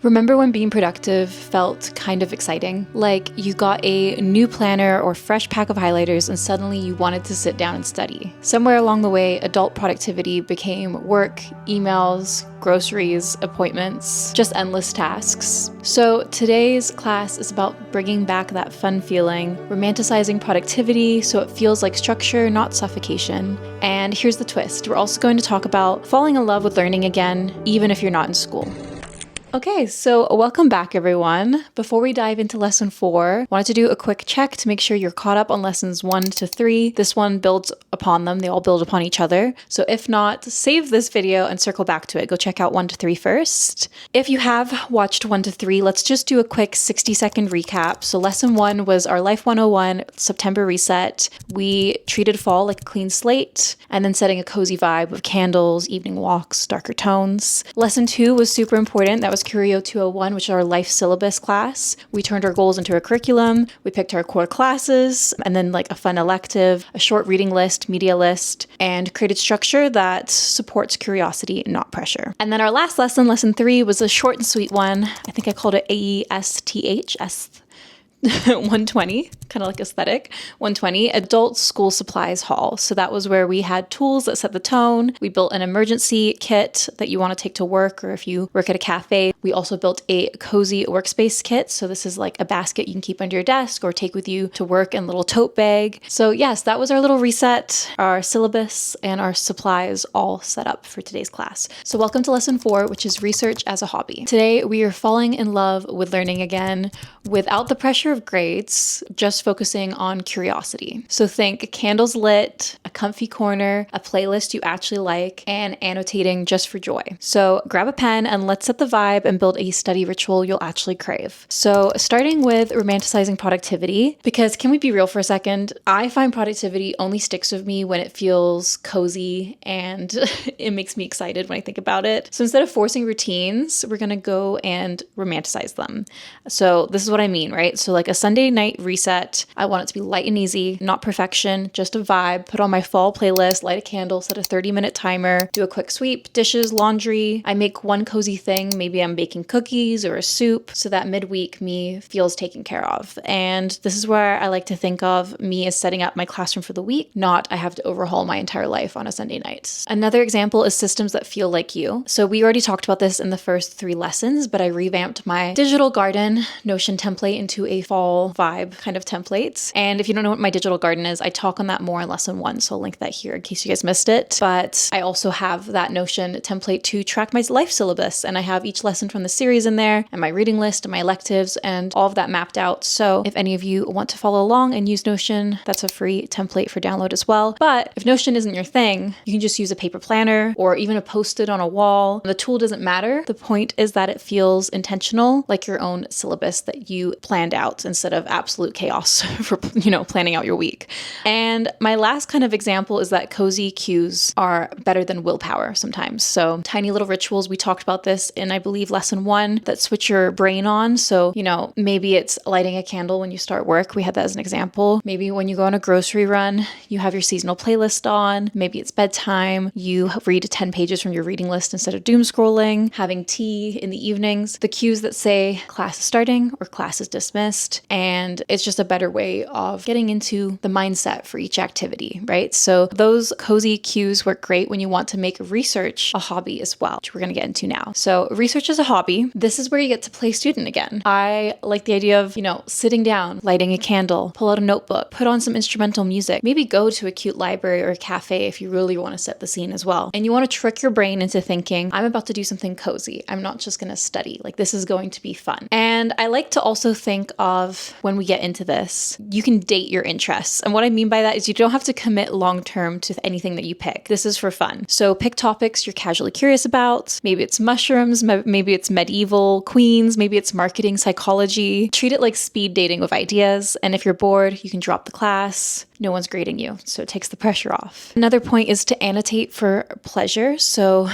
Remember when being productive felt kind of exciting? Like you got a new planner or fresh pack of highlighters and suddenly you wanted to sit down and study. Somewhere along the way, adult productivity became work, emails, groceries, appointments, just endless tasks. So today's class is about bringing back that fun feeling, romanticizing productivity so it feels like structure, not suffocation. And here's the twist. We're also going to talk about falling in love with learning again, even if you're not in school. Okay, so welcome back everyone. Before we dive into lesson 4, I wanted to do a quick check to make sure you're caught up on lessons 1 to 3. This one builds upon them, they all build upon each other. So if not, save this video and circle back to it. Go check out 1 to 3 first. If you have watched 1 to 3, let's just do a quick 60-second recap. So lesson 1 was our Life 101 September reset. We treated fall like a clean slate and then setting a cozy vibe with candles, evening walks, darker tones. Lesson 2 was super important. That was CURIO 201, which is our life syllabus class. We turned our goals into a curriculum. We picked our core classes and then like a fun elective, a short reading list, media list, and created structure that supports curiosity, not pressure. And then our last lesson, lesson 3, was a short and sweet one. I think I called it AESTH. 120, kind of like aesthetic, 120, adult school supplies haul. So that was where we had tools that set the tone. We built an emergency kit that you want to take to work or if you work at a cafe. We also built a cozy workspace kit. So this is like a basket you can keep under your desk or take with you to work in a little tote bag. So yes, that was our little reset, our syllabus and our supplies all set up for today's class. So welcome to lesson 4, which is research as a hobby. Today we are falling in love with learning again without the pressure of grades, just focusing on curiosity. So think candles lit, a comfy corner, a playlist you actually like, and annotating just for joy. So grab a pen and let's set the vibe and build a study ritual you'll actually crave. So starting with romanticizing productivity, because can we be real for a second? I find productivity only sticks with me when it feels cozy and it makes me excited when I think about it. So instead of forcing routines, we're gonna go and romanticize them. So this is what I mean, right? So like a Sunday night reset, I want it to be light and easy, not perfection, just a vibe. Put on my fall playlist, light a candle, set a 30-minute timer, do a quick sweep, dishes, laundry. I make one cozy thing. Maybe I'm baking cookies or a soup so that midweek me feels taken care of. And this is where I like to think of me as setting up my classroom for the week, not I have to overhaul my entire life on a Sunday night. Another example is systems that feel like you. So we already talked about this in the first 3 lessons, but I revamped my digital garden Notion template into a fall vibe kind of templates. And if you don't know what my digital garden is, I talk on that more in lesson 1. So I'll link that here in case you guys missed it. But I also have that Notion template to track my life syllabus. And I have each lesson from the series in there and my reading list and my electives and all of that mapped out. So if any of you want to follow along and use Notion, that's a free template for download as well. But if Notion isn't your thing, you can just use a paper planner or even a Post-it on a wall. The tool doesn't matter. The point is that it feels intentional, like your own syllabus that you planned out instead of absolute chaos for, planning out your week. And my last kind of example is that cozy cues are better than willpower sometimes. So tiny little rituals, we talked about this in, I believe, lesson 1 that switch your brain on. So, maybe it's lighting a candle when you start work. We had that as an example. Maybe when you go on a grocery run, you have your seasonal playlist on. Maybe it's bedtime. You read 10 pages from your reading list instead of doom scrolling, having tea in the evenings. The cues that say class is starting or class is dismissed. And it's just a better way of getting into the mindset for each activity, right? So those cozy cues work great when you want to make research a hobby as well, which we're going to get into now. So research as a hobby, this is where you get to play student again. I like the idea of, sitting down, lighting a candle, pull out a notebook, put on some instrumental music, maybe go to a cute library or a cafe if you really want to set the scene as well. And you want to trick your brain into thinking, I'm about to do something cozy. I'm not just going to study. Like this is going to be fun. And I like to also think of when we get into this, you can date your interests. And what I mean by that is you don't have to commit long-term to anything that you pick. This is for fun. So pick topics you're casually curious about. Maybe it's mushrooms, maybe it's medieval queens, maybe it's marketing, psychology. Treat it like speed dating with ideas. And if you're bored, you can drop the class, no one's grading you, so it takes the pressure off. Another point is to annotate for pleasure. So,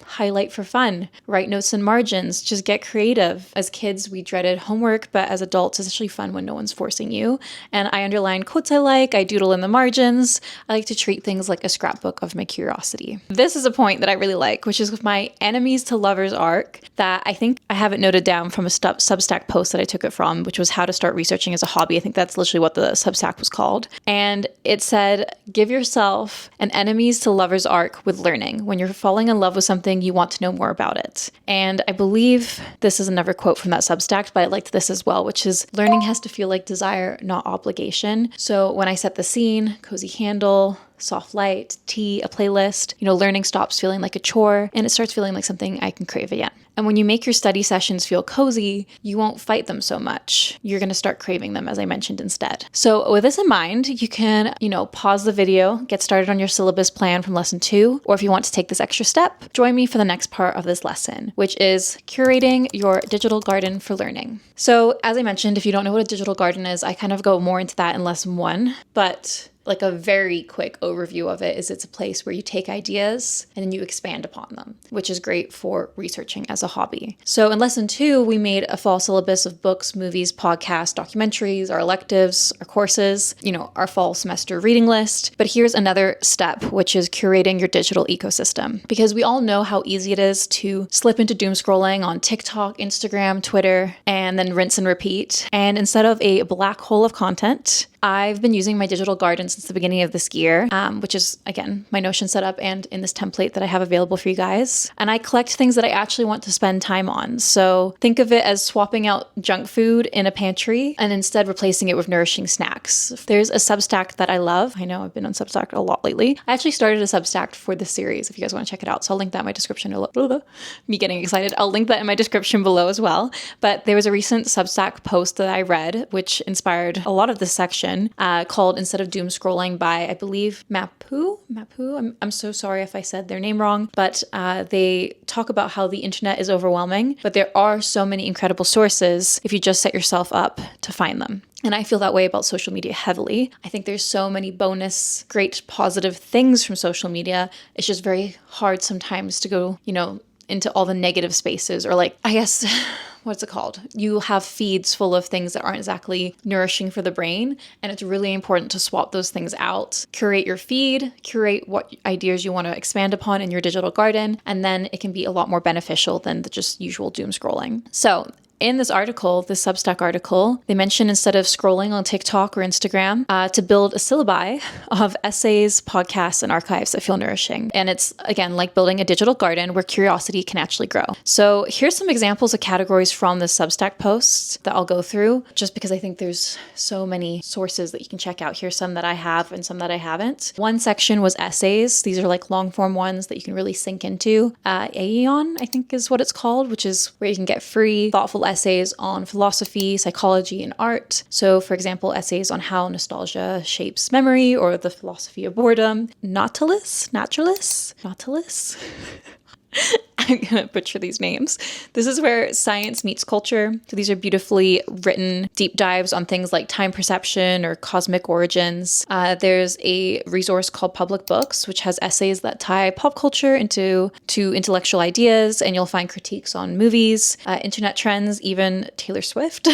highlight for fun, write notes and margins, just get creative. As kids, we dreaded homework, but as adults, it's actually fun when no one's forcing you. And I underline quotes I doodle in the margins. I like to treat things like a scrapbook of my curiosity. This is a point that I really like, which is with my enemies to lovers arc that I think I have it noted down from a Substack post that I took it from, which was how to start researching as a hobby. I think that's literally what the Substack was called. And it said, give yourself an enemies to lovers arc with learning. When you're falling in love with something, you want to know more about it. And I believe this is another quote from that Substack, but I liked this as well, which is learning has to feel like desire, not obligation. So when I set the scene, cozy candle, soft light, tea, a playlist, learning stops feeling like a chore and it starts feeling like something I can crave again. And when you make your study sessions feel cozy, you won't fight them so much. You're going to start craving them, as I mentioned, instead. So with this in mind, you can, pause the video, get started on your syllabus plan from lesson 2, or if you want to take this extra step, join me for the next part of this lesson, which is curating your digital garden for learning. So as I mentioned, if you don't know what a digital garden is, I kind of go more into that in lesson 1, but like a very quick overview of it is it's a place where you take ideas and then you expand upon them, which is great for researching as a hobby. So in lesson 2, we made a fall syllabus of books, movies, podcasts, documentaries, our electives, our courses, our fall semester reading list. But here's another step, which is curating your digital ecosystem. Because we all know how easy it is to slip into doom scrolling on TikTok, Instagram, Twitter, and then rinse and repeat. And instead of a black hole of content, I've been using my digital garden since the beginning of this year, which is, again, my Notion setup and in this template that I have available for you guys. And I collect things that I actually want to spend time on. So think of it as swapping out junk food in a pantry and instead replacing it with nourishing snacks. There's a Substack that I love. I know I've been on Substack a lot lately. I actually started a Substack for this series if you guys want to check it out. So I'll link that in my description. Me getting excited. I'll link that in my description below as well. But there was a recent Substack post that I read, which inspired a lot of this section. Called Instead of Doom Scrolling by, I believe, Mapu. I'm so sorry if I said their name wrong, but they talk about how the internet is overwhelming, but there are so many incredible sources if you just set yourself up to find them. And I feel that way about social media heavily. I think there's so many bonus, great, positive things from social media. It's just very hard sometimes to go, into all the negative spaces or what's it called? You have feeds full of things that aren't exactly nourishing for the brain. And it's really important to swap those things out. Curate your feed, curate what ideas you want to expand upon in your digital garden. And then it can be a lot more beneficial than the just usual doom scrolling. So in this article, this Substack article, they mention instead of scrolling on TikTok or Instagram, to build a syllabi of essays, podcasts, and archives that feel nourishing. And it's, again, like building a digital garden where curiosity can actually grow. So here's some examples of categories from the Substack posts that I'll go through, just because I think there's so many sources that you can check out. Here's some that I have and some that I haven't. One section was essays. These are like long form ones that you can really sink into. Aeon, I think is what it's called, which is where you can get free, thoughtful essays on philosophy, psychology, and art. So, for example, essays on how nostalgia shapes memory or the philosophy of boredom. Nautilus? I'm going to butcher these names. This is where science meets culture. So these are beautifully written deep dives on things like time perception or cosmic origins. There's a resource called Public Books, which has essays that tie pop culture into intellectual ideas, and you'll find critiques on movies, internet trends, even Taylor Swift,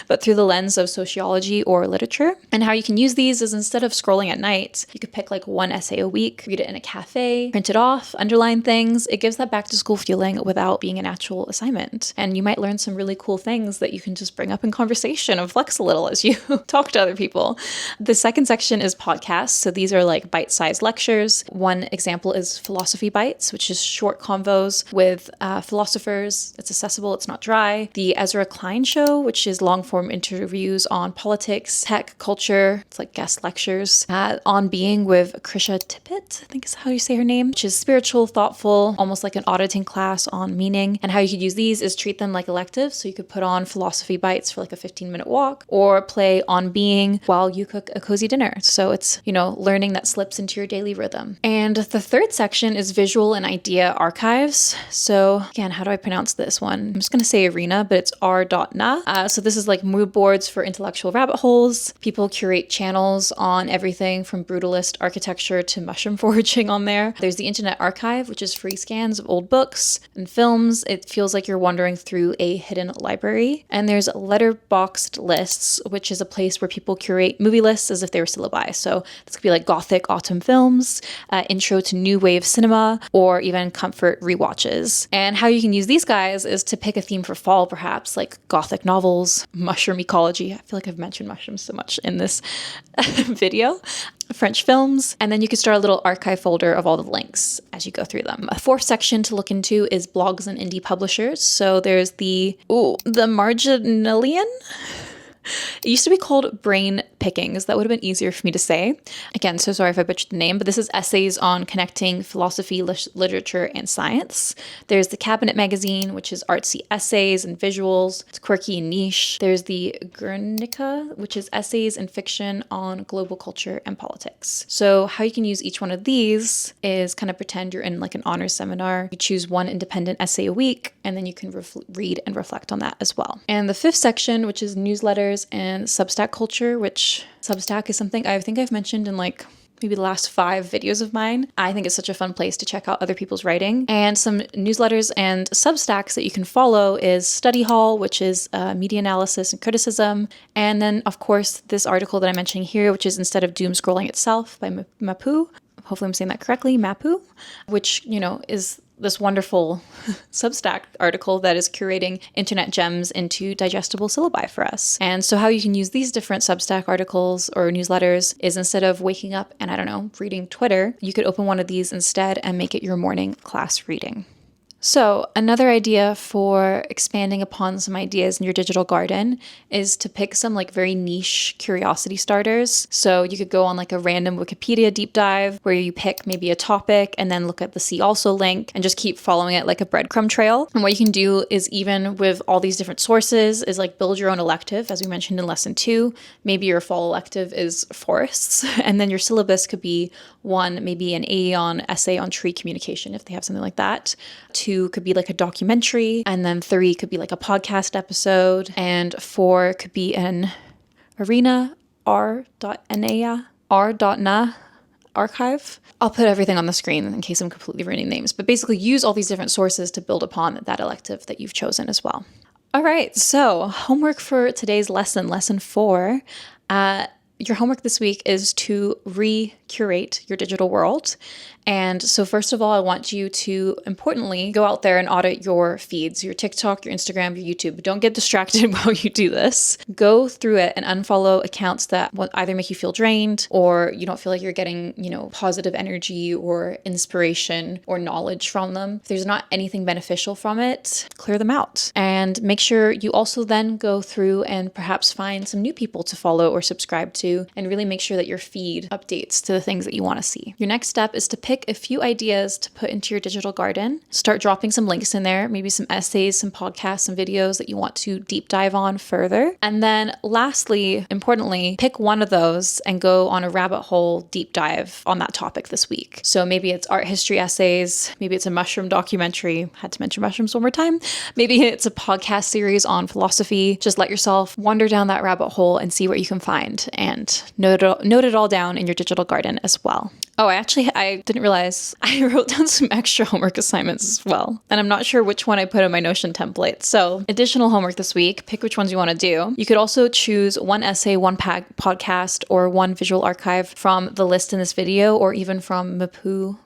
but through the lens of sociology or literature. And how you can use these is instead of scrolling at night, you could pick like one essay a week, read it in a cafe, print it off, underline things. It gives that back to school feeling without being an actual assignment. And you might learn some really cool things that you can just bring up in conversation and flex a little as you talk to other people. The second section is podcasts. So these are like bite-sized lectures. One example is Philosophy Bites, which is short convos with philosophers. It's accessible, it's not dry. The Ezra Klein Show, which is long-form interviews on politics, tech, culture. It's like guest lectures. On Being with Krisha Tippett, I think is how you say her name, which is spiritual, thoughtful, almost almost like an auditing class on meaning. And how you could use these is treat them like electives. So you could put on philosophy bites for like a 15-minute walk, or play on being while you cook a cozy dinner. So it's, learning that slips into your daily rhythm. And the third section is visual and idea archives. So again, how do I pronounce this one? I'm just going to say arena, but it's r.na. So this is like mood boards for intellectual rabbit holes. People curate channels on everything from brutalist architecture to mushroom foraging on there. There's the Internet Archive, which is free scans of old books and films. It feels like you're wandering through a hidden library. And there's letterboxed lists, which is a place where people curate movie lists as if they were syllabi. So this could be like Gothic autumn films, intro to new wave cinema, or even comfort rewatches. And how you can use these guys is to pick a theme for fall, perhaps like Gothic novels, mushroom ecology. I feel like I've mentioned mushrooms so much in this video. French films, and then you can start a little archive folder of all the links as you go through them. A fourth section to look into is blogs and indie publishers. So there's the Marginalian. It used to be called Brain Pickings. That would have been easier for me to say. Again, so sorry if I butchered the name, but this is essays on connecting philosophy, literature, and science. There's the Cabinet Magazine, which is artsy essays and visuals. It's quirky and niche. There's the Guernica, which is essays and fiction on global culture and politics. So how you can use each one of these is kind of pretend you're in like an honors seminar. You choose one independent essay a week, and then you can read and reflect on that as well. And the fifth section, which is newsletters and Substack culture, which Substack is something I think I've mentioned in like maybe the last 5 videos of mine. I think it's such a fun place to check out other people's writing. And some newsletters and Substacks that you can follow is Study Hall, which is media analysis and criticism. And then, of course, this article that I'm mentioning here, which is Instead of Doom Scrolling Itself by Mapu. Hopefully I'm saying that correctly, Mapu, which, is this wonderful Substack article that is curating internet gems into digestible syllabi for us. And so how you can use these different Substack articles or newsletters is instead of waking up and, reading Twitter, you could open one of these instead and make it your morning class reading. So another idea for expanding upon some ideas in your digital garden is to pick some like very niche curiosity starters. So you could go on like a random Wikipedia deep dive where you pick maybe a topic and then look at the See Also link and just keep following it like a breadcrumb trail. And what you can do is, even with all these different sources, is like build your own elective, as we mentioned in lesson 2. Maybe your fall elective is forests, and then your syllabus could be 1, maybe an Aeon essay on tree communication if they have something like that. 2 could be like a documentary, and then 3 could be like a podcast episode, and 4 could be an arena r.na archive. I'll put everything on the screen in case I'm completely ruining names, but basically use all these different sources to build upon that elective that you've chosen as well. All right, so homework for today's lesson 4. Your homework this week is to recurate your digital world. And so first of all, I want you to importantly go out there and audit your feeds, your TikTok, your Instagram, your YouTube. Don't get distracted while you do this. Go through it and unfollow accounts that will either make you feel drained or you don't feel like you're getting, positive energy or inspiration or knowledge from them. If there's not anything beneficial from it, clear them out. And make sure you also then go through and perhaps find some new people to follow or subscribe to, and really make sure that your feed updates to the things that you want to see. Your next step is to pick a few ideas to put into your digital garden. Start dropping some links in there, maybe some essays, some podcasts, some videos that you want to deep dive on further. And then lastly, importantly, pick one of those and go on a rabbit hole deep dive on that topic this week. So maybe it's art history essays, maybe it's a mushroom documentary. Had to mention mushrooms one more time. Maybe it's a podcast series on philosophy. Just let yourself wander down that rabbit hole and see what you can find, and note it all down in your digital garden as well. Oh, I didn't realize I wrote down some extra homework assignments as well. And I'm not sure which one I put in my Notion template. So additional homework this week, pick which ones you want to do. You could also choose one essay, one podcast, or one visual archive from the list in this video, or even from Mapu,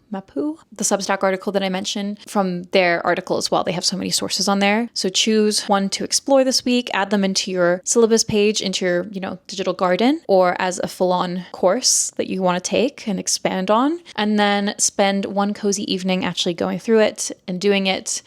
the Substack article that I mentioned, from their article as well. They have so many sources on there. So choose one to explore this week, add them into your syllabus page, into your, digital garden, or as a full-on course that you want to take and expand on. And then spend one cozy evening actually going through it and doing it.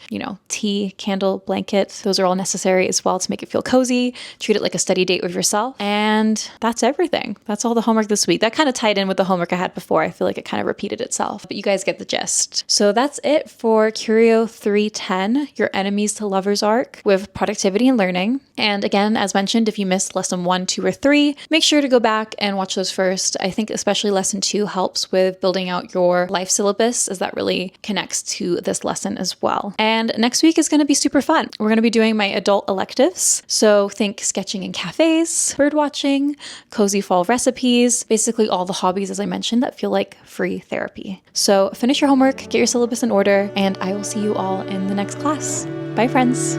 Tea, candle, blanket, those are all necessary as well to make it feel cozy. Treat it like a study date with yourself. And that's everything. That's all the homework this week. That kind of tied in with the homework I had before. I feel like it kind of repeated itself. But you guys guys get the gist. So that's it for Curio 310, your enemies to lovers arc with productivity and learning. And again, as mentioned, if you missed lesson 1, 2, or 3, make sure to go back and watch those first. I think especially lesson 2 helps with building out your life syllabus, as that really connects to this lesson as well. And next week is going to be super fun. We're going to be doing my adult electives. So think sketching in cafes, bird watching, cozy fall recipes, basically all the hobbies, as I mentioned, that feel like free therapy. So finish your homework, get your syllabus in order, and I will see you all in the next class. Bye, friends.